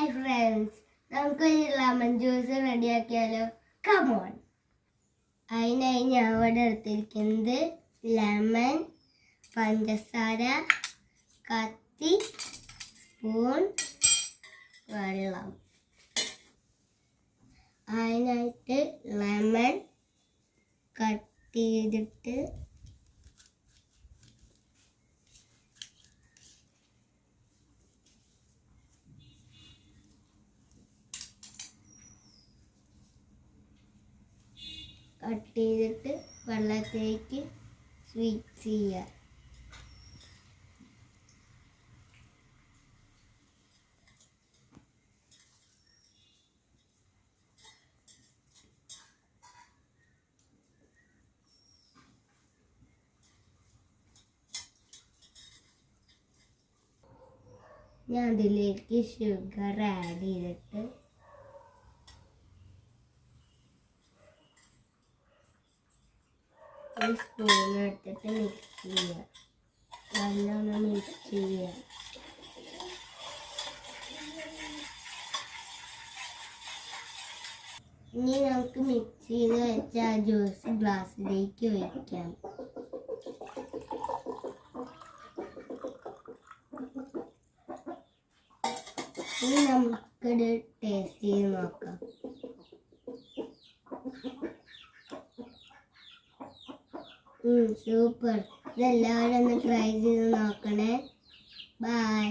Hi friends, നമുക്കൊരു lemon juice റെഡിയാക്കിയാലോ? Come on. അതിനായി ഞാൻ ഇവിടെ എടുത്തിരിക്കുന്നത് ലെമൺ, പഞ്ചസാര, കത്തി, സ്പൂൺ, വെള്ളം. അതിനായിട്ട് ലെമൺ കട്ട് ചെയ്തിട്ട് വെള്ളത്തിലേക്ക് മിക്സ് ചെയ്യുക. ഞാൻ അതിലേക്ക് ഷുഗർ ആഡ് ചെയ്തിട്ട് ഒരു സ്പൂൺ എടുത്തിട്ട് മിക്സ് ചെയ്യുക. നല്ലോണം മിക്സ് ചെയ്യുക. ഇനി നമുക്ക് മിക്സ് ചെയ്ത് വെച്ച ആ ജ്യൂസ് ഗ്ലാസ്സിലേക്ക് ഒഴിക്കാം. ഇനി നമുക്കത് ടേസ്റ്റ് ചെയ്ത് നോക്കാം. സൂപ്പർ. ഇതെല്ലാവരും ഒന്ന് ട്രൈ ചെയ്ത് നോക്കണേ. ബൈ.